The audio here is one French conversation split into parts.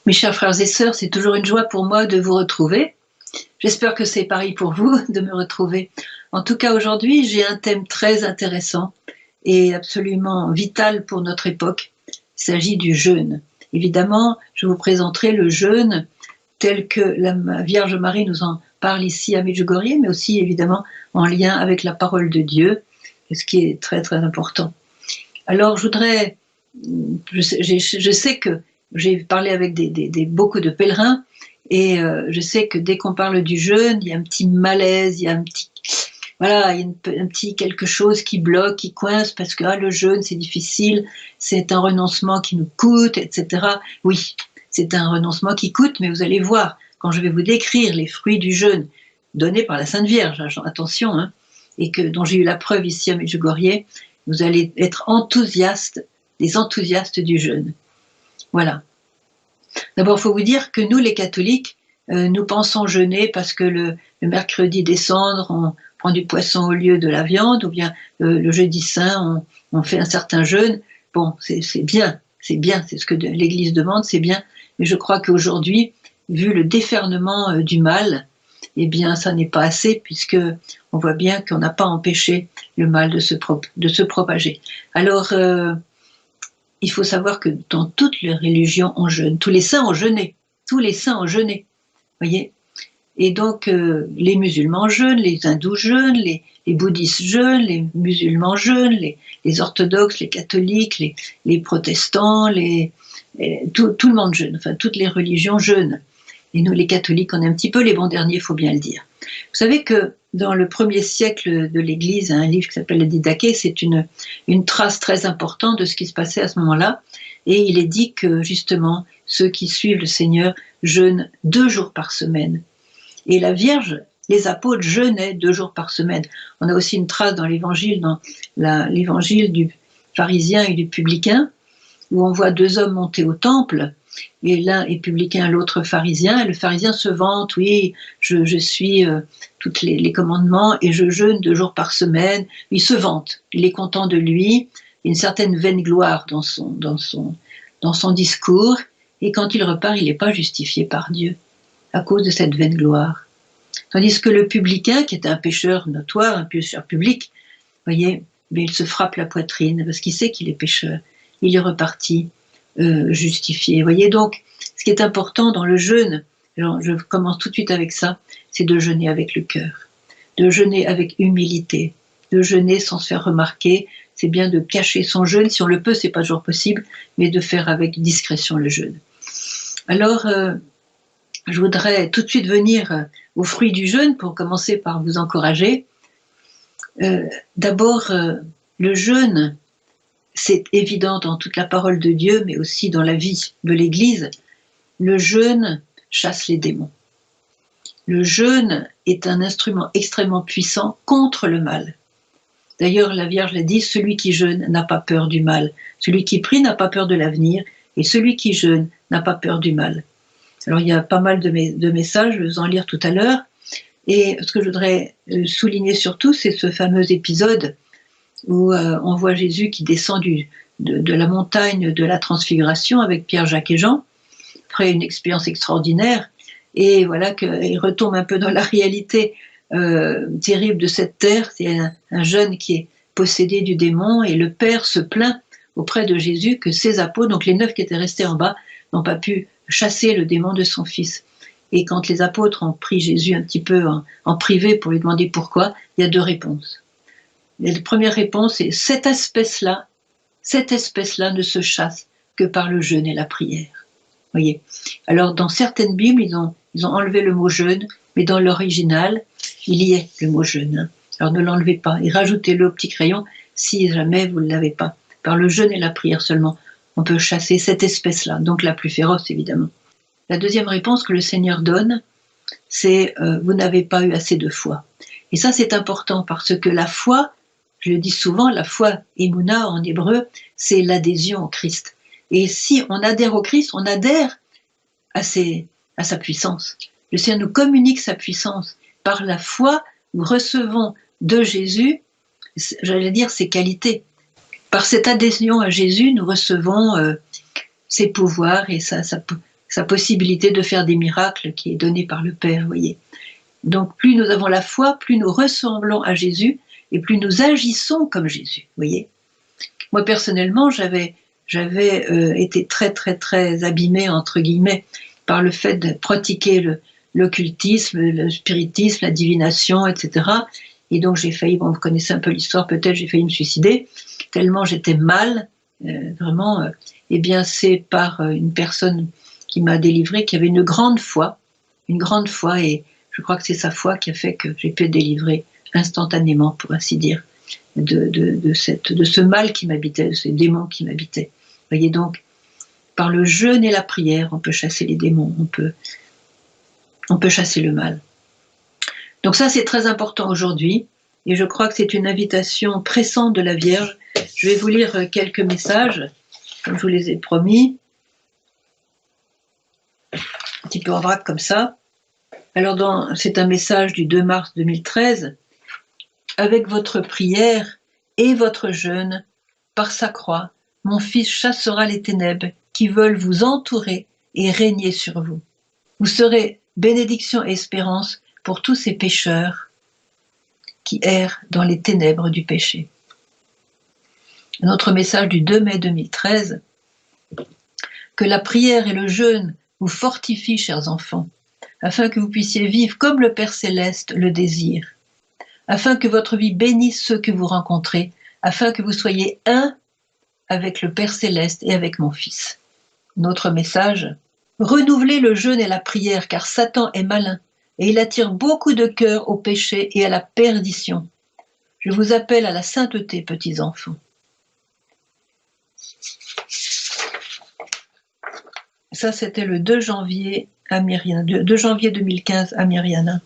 Mes chers frères et sœurs, c'est toujours une joie pour moi de vous retrouver. J'espère que c'est pareil pour vous de me retrouver. En tout cas, aujourd'hui, j'ai un thème très intéressant et absolument vital pour notre époque. Il s'agit du jeûne. Évidemment, je vous présenterai le jeûne tel que la Vierge Marie nous en parle ici à Medjugorje, mais aussi évidemment en lien avec la parole de Dieu, ce qui est très très important. Alors, je sais que j'ai parlé avec beaucoup de pèlerins et je sais que dès qu'on parle du jeûne, il y a un petit malaise, il y a un petit quelque chose qui bloque, qui coince parce que le jeûne c'est difficile, c'est un renoncement qui nous coûte, etc. Oui, c'est un renoncement qui coûte, mais vous allez voir, quand je vais vous décrire les fruits du jeûne donnés par la Sainte Vierge, attention, et dont j'ai eu la preuve ici à Medjugorje, vous allez être des enthousiastes du jeûne. Voilà. D'abord, il faut vous dire que nous, les catholiques, nous pensons jeûner parce que le mercredi des cendres, on prend du poisson au lieu de la viande, ou bien le jeudi saint, on fait un certain jeûne. Bon, c'est bien, c'est ce que l'Église demande, c'est bien. Mais je crois qu'aujourd'hui, vu le déferlement du mal, eh bien, ça n'est pas assez, puisque on voit bien qu'on n'a pas empêché le mal de se propager. Alors, il faut savoir que dans toutes les religions, on jeûne. Tous les saints ont jeûné. Voyez. Et donc, les musulmans jeûnent, les hindous jeûnent, les bouddhistes jeûnent, les musulmans jeûnent, les orthodoxes, les catholiques, les protestants, tout le monde jeûne. Enfin, toutes les religions jeûnent. Et nous, les catholiques, on est un petit peu les bons derniers, il faut bien le dire. Vous savez que dans le 1er siècle de l'Église, un livre qui s'appelle le Didaché, c'est une trace très importante de ce qui se passait à ce moment-là. Et il est dit que, justement, ceux qui suivent le Seigneur jeûnent 2 jours par semaine. Et la Vierge, les apôtres jeûnaient 2 jours par semaine. On a aussi une trace dans l'évangile du pharisien et du publicain, où on voit 2 hommes monter au temple, et l'un est publicain, l'autre pharisien, et le pharisien se vante, oui, je suis tous les commandements, et je jeûne 2 jours par semaine. Il se vante, il est content de lui, il y a une certaine vaine gloire dans son discours, et quand il repart, il n'est pas justifié par Dieu, à cause de cette vaine gloire. Tandis que le publicain, qui est un pécheur notoire, un pécheur public, voyez, mais il se frappe la poitrine, parce qu'il sait qu'il est pécheur. Il est reparti justifié. Voyez, donc, ce qui est important dans le jeûne, alors je commence tout de suite avec ça, c'est de jeûner avec le cœur, de jeûner avec humilité, de jeûner sans se faire remarquer. C'est bien de cacher son jeûne, si on le peut, c'est pas toujours possible, mais de faire avec discrétion le jeûne. Alors, je voudrais tout de suite venir aux fruits du jeûne pour commencer par vous encourager. D'abord, le jeûne, c'est évident dans toute la parole de Dieu, mais aussi dans la vie de l'Église. Le jeûne chasse les démons. Le jeûne est un instrument extrêmement puissant contre le mal. D'ailleurs, la Vierge l'a dit, celui qui jeûne n'a pas peur du mal. Celui qui prie n'a pas peur de l'avenir, et celui qui jeûne n'a pas peur du mal. Alors, il y a pas mal de messages, je vais vous en lire tout à l'heure. Et ce que je voudrais souligner surtout, c'est ce fameux épisode où on voit Jésus qui descend de la montagne de la transfiguration avec Pierre, Jacques et Jean, après une expérience extraordinaire, et voilà qu'il retombe un peu dans la réalité terrible de cette terre. C'est un jeune qui est possédé du démon, et le Père se plaint auprès de Jésus que ses apôtres, donc les 9 qui étaient restés en bas, n'ont pas pu chasser le démon de son fils. Et quand les apôtres ont pris Jésus un petit peu en privé pour lui demander pourquoi, il y a 2 réponses. La première réponse est cette espèce-là ne se chasse que par le jeûne et la prière. Voyez. Alors dans certaines Bibles, ils ont enlevé le mot jeûne, mais dans l'original, il y est le mot jeûne. Alors ne l'enlevez pas et rajoutez-le au petit crayon si jamais vous ne l'avez pas. Par le jeûne et la prière seulement, on peut chasser cette espèce-là, donc la plus féroce évidemment. La deuxième réponse que le Seigneur donne, c'est vous n'avez pas eu assez de foi. Et ça c'est important parce que la foi, je le dis souvent, la foi, émouna en hébreu, c'est l'adhésion au Christ. Et si on adhère au Christ, on adhère à sa puissance. Le Seigneur nous communique sa puissance. Par la foi, nous recevons de Jésus, j'allais dire, ses qualités. Par cette adhésion à Jésus, nous recevons ses pouvoirs et sa possibilité de faire des miracles qui est donnée par le Père, voyez. Donc plus nous avons la foi, plus nous ressemblons à Jésus et plus nous agissons comme Jésus, voyez. Moi personnellement, j'avais été très très très abîmée entre guillemets par le fait de pratiquer l'occultisme, le spiritisme, la divination, etc. Et donc j'ai failli, bon, vous connaissez un peu l'histoire peut-être, j'ai failli me suicider tellement j'étais mal, vraiment. Eh bien c'est par une personne qui m'a délivrée, qui avait une grande foi, et je crois que c'est sa foi qui a fait que j'ai pu être délivrée instantanément, pour ainsi dire, de ce mal qui m'habitait, de ces démons qui m'habitaient. Voyez donc, par le jeûne et la prière, on peut chasser les démons, on peut chasser le mal. Donc ça, c'est très important aujourd'hui, et je crois que c'est une invitation pressante de la Vierge. Je vais vous lire quelques messages, comme je vous les ai promis, un petit peu en vrac comme ça. Alors, c'est un message du 2 mars 2013. Avec votre prière et votre jeûne, par sa croix, mon Fils chassera les ténèbres qui veulent vous entourer et régner sur vous. Vous serez bénédiction et espérance pour tous ces pécheurs qui errent dans les ténèbres du péché. Un autre message du 2 mai 2013. Que la prière et le jeûne vous fortifient, chers enfants, afin que vous puissiez vivre comme le Père Céleste le désire, afin que votre vie bénisse ceux que vous rencontrez, afin que vous soyez un avec le Père Céleste et avec mon Fils. Notre message, renouvelez le jeûne et la prière, car Satan est malin, et il attire beaucoup de cœurs au péché et à la perdition. Je vous appelle à la sainteté, petits enfants. Ça, c'était le 2 janvier à Myriana, 2 janvier 2015 à Myriana.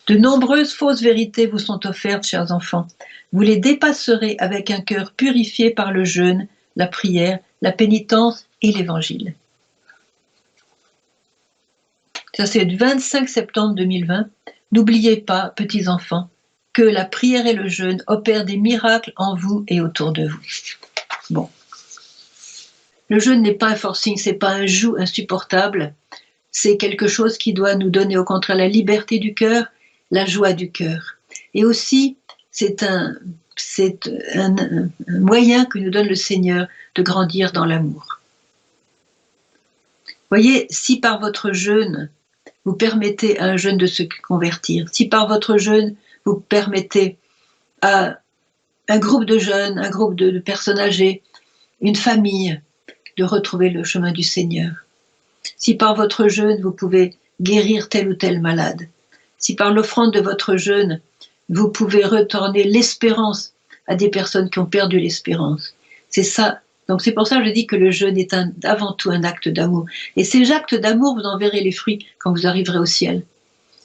De nombreuses fausses vérités vous sont offertes, chers enfants. Vous les dépasserez avec un cœur purifié par le jeûne, la prière, la pénitence et l'évangile. Ça, c'est le 25 septembre 2020. N'oubliez pas, petits enfants, que la prière et le jeûne opèrent des miracles en vous et autour de vous. Bon. Le jeûne n'est pas un forcing, c'est pas un joug insupportable. C'est quelque chose qui doit nous donner au contraire la liberté du cœur, la joie du cœur. Et aussi, c'est un moyen que nous donne le Seigneur de grandir dans l'amour. Voyez, si par votre jeûne, vous permettez à un jeune de se convertir, si par votre jeûne, vous permettez à un groupe de jeunes, un groupe de personnes âgées, une famille, de retrouver le chemin du Seigneur, si par votre jeûne, vous pouvez guérir tel ou tel malade, si par l'offrande de votre jeûne, vous pouvez retourner l'espérance à des personnes qui ont perdu l'espérance. C'est ça. Donc c'est pour ça que je dis que le jeûne est avant tout un acte d'amour. Et ces actes d'amour, vous en verrez les fruits quand vous arriverez au ciel.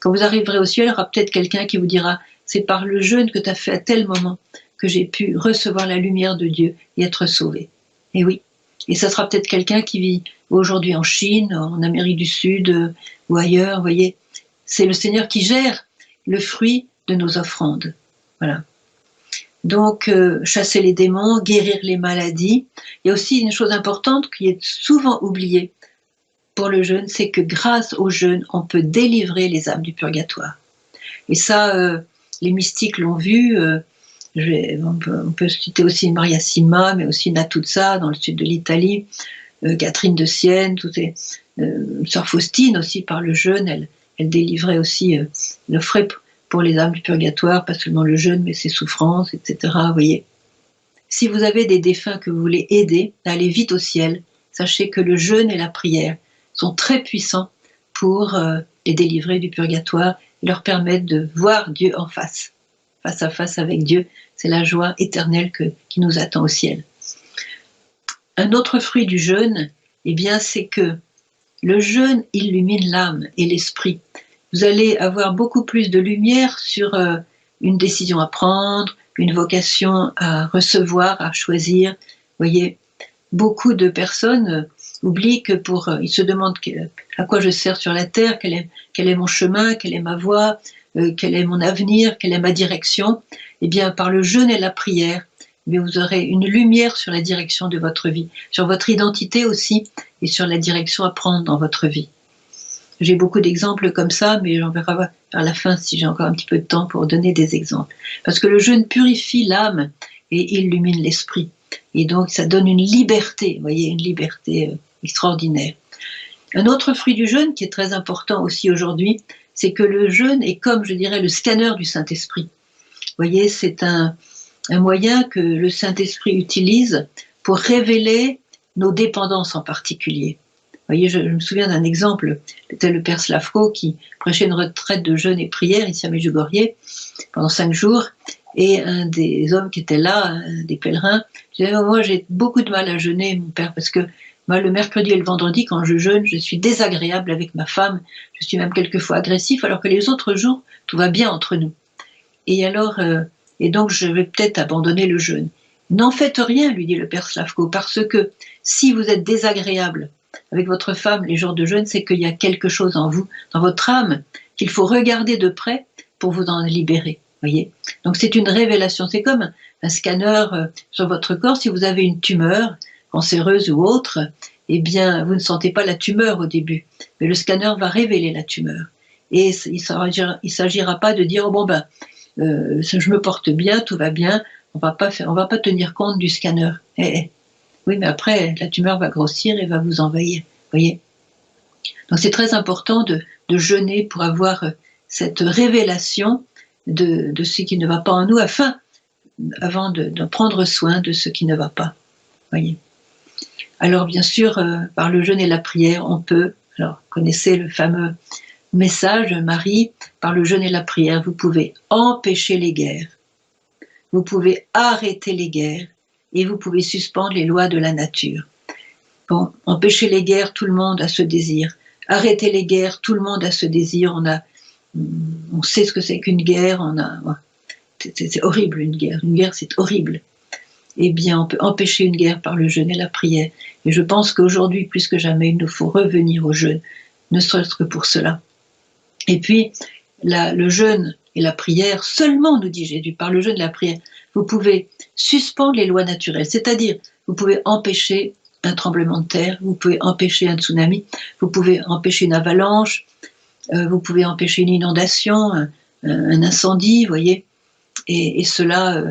Quand vous arriverez au ciel, il y aura peut-être quelqu'un qui vous dira « c'est par le jeûne que tu as fait à tel moment que j'ai pu recevoir la lumière de Dieu et être sauvé. » Et oui. Et ça sera peut-être quelqu'un qui vit aujourd'hui en Chine, en Amérique du Sud ou ailleurs, vous voyez. C'est le Seigneur qui gère le fruit de nos offrandes. Voilà. Donc, chasser les démons, guérir les maladies. Il y a aussi une chose importante qui est souvent oubliée pour le jeûne, c'est que grâce au jeûne, on peut délivrer les âmes du purgatoire. Et ça, les mystiques l'ont vu. On peut citer aussi Maria Sima, mais aussi Natuzza dans le sud de l'Italie, Catherine de Sienne, Sœur Faustine aussi par le jeûne, elle délivrait aussi, elle offrait pour les âmes du purgatoire, pas seulement le jeûne, mais ses souffrances, etc. Vous voyez. Si vous avez des défunts que vous voulez aider à aller vite au ciel, sachez que le jeûne et la prière sont très puissants pour les délivrer du purgatoire et leur permettre de voir Dieu en face à face avec Dieu. C'est la joie éternelle qui nous attend au ciel. Un autre fruit du jeûne, eh bien, c'est que le jeûne illumine l'âme et l'esprit. Vous allez avoir beaucoup plus de lumière sur une décision à prendre, une vocation à recevoir, à choisir. Vous voyez, beaucoup de personnes oublient que ils se demandent à quoi je sers sur la terre, quel est mon chemin, quelle est ma voie, quel est mon avenir, quelle est ma direction. Eh bien, par le jeûne et la prière, eh bien, vous aurez une lumière sur la direction de votre vie, sur votre identité aussi, et sur la direction à prendre dans votre vie. J'ai beaucoup d'exemples comme ça, mais j'en verrai vers la fin si j'ai encore un petit peu de temps pour donner des exemples. Parce que le jeûne purifie l'âme et illumine l'esprit. Et donc ça donne une liberté, vous voyez, une liberté extraordinaire. Un autre fruit du jeûne qui est très important aussi aujourd'hui, c'est que le jeûne est comme, je dirais, le scanner du Saint-Esprit. Vous voyez, c'est un moyen que le Saint-Esprit utilise pour révéler nos dépendances en particulier. Vous voyez, je me souviens d'un exemple, c'était le père Slavko qui prêchait une retraite de jeûne et prière ici à Medjugorje pendant 5 jours, et un des hommes qui était là, un des pèlerins, disait « Moi j'ai beaucoup de mal à jeûner, mon père, parce que moi, le mercredi et le vendredi, quand je jeûne, je suis désagréable avec ma femme, je suis même quelquefois agressif, alors que les autres jours, tout va bien entre nous. Et alors, et donc je vais peut-être abandonner le jeûne. N'en faites rien, lui dit le père Slavko, parce que si vous êtes désagréable avec votre femme les jours de jeûne, c'est qu'il y a quelque chose en vous, dans votre âme, qu'il faut regarder de près pour vous en libérer. Voyez. Donc c'est une révélation, c'est comme un scanner sur votre corps. Si vous avez une tumeur cancéreuse ou autre, eh bien vous ne sentez pas la tumeur au début, mais le scanner va révéler la tumeur. Et il ne s'agira pas de dire oh, bon ben je me porte bien, tout va bien, on va pas tenir compte du scanner. Oui, mais après la tumeur va grossir et va vous envahir. Voyez. Donc c'est très important de jeûner pour avoir cette révélation de ce qui ne va pas en nous, avant de prendre soin de ce qui ne va pas. Voyez. Alors bien sûr, par le jeûne et la prière, on peut, alors connaissez le fameux message Marie, par le jeûne et la prière, vous pouvez empêcher les guerres, vous pouvez arrêter les guerres, et vous pouvez suspendre les lois de la nature. Bon, empêcher les guerres, tout le monde a ce désir. Arrêter les guerres, tout le monde a ce désir. On sait ce que c'est qu'une guerre. C'est horrible une guerre. Une guerre, c'est horrible. Eh bien, on peut empêcher une guerre par le jeûne et la prière. Et je pense qu'aujourd'hui, plus que jamais, il nous faut revenir au jeûne, ne serait-ce que pour cela. Et puis, le jeûne et la prière, seulement, nous dit Jésus, par le jeûne et la prière, vous pouvez suspendre les lois naturelles, c'est-à-dire vous pouvez empêcher un tremblement de terre, vous pouvez empêcher un tsunami, vous pouvez empêcher une avalanche, vous pouvez empêcher une inondation, un incendie, vous voyez, et cela,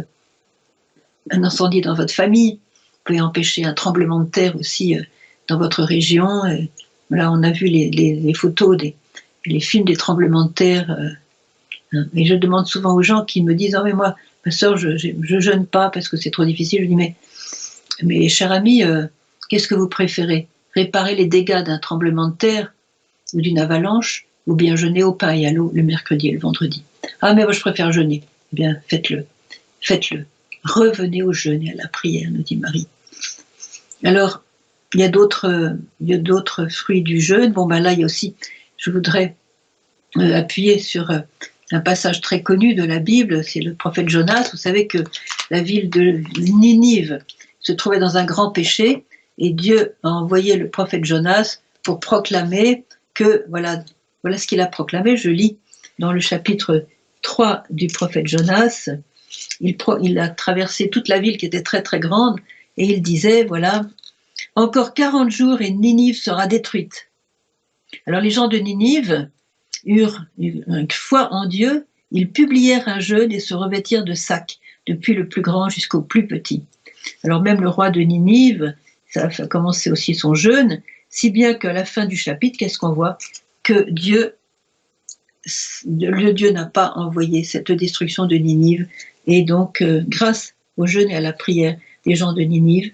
un incendie dans votre famille, vous pouvez empêcher un tremblement de terre aussi dans votre région. Là, on a vu les photos, les films des tremblements de terre, et je demande souvent aux gens qui me disent « Ah mais moi, ma soeur, je jeûne pas parce que c'est trop difficile. » Je dis mais cher ami, qu'est-ce que vous préférez? Réparer les dégâts d'un tremblement de terre ou d'une avalanche, ou bien jeûner au pain et à l'eau le mercredi et le vendredi? Ah mais moi je préfère jeûner. Eh bien faites-le. Revenez au jeûne et à la prière, nous dit Marie. Alors, il y a d'autres fruits du jeûne. Bon ben là, il y a aussi, je voudrais appuyer sur un passage très connu de la Bible, c'est le prophète Jonas. Vous savez que la ville de Ninive se trouvait dans un grand péché, et Dieu a envoyé le prophète Jonas pour proclamer que, voilà ce qu'il a proclamé. Je lis dans le chapitre 3 du prophète Jonas, il a traversé toute la ville qui était très très grande, et il disait, voilà, « Encore 40 jours et Ninive sera détruite. » Alors les gens de Ninive eurent une foi en Dieu, ils publièrent un jeûne et se revêtirent de sacs, depuis le plus grand jusqu'au plus petit. Alors même le roi de Ninive, ça a commencé aussi son jeûne, si bien qu'à la fin du chapitre, qu'est-ce qu'on voit? Que Dieu n'a pas envoyé cette destruction de Ninive, et donc grâce au jeûne et à la prière des gens de Ninive,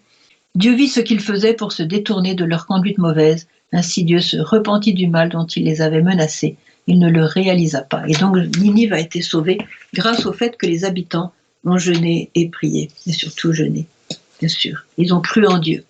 Dieu vit ce qu'ils faisaient pour se détourner de leur conduite mauvaise, ainsi Dieu se repentit du mal dont il les avait menacés. Il ne le réalisa pas. Et donc Ninive a été sauvée grâce au fait que les habitants ont jeûné et prié, et surtout jeûné, bien sûr. Ils ont cru en Dieu.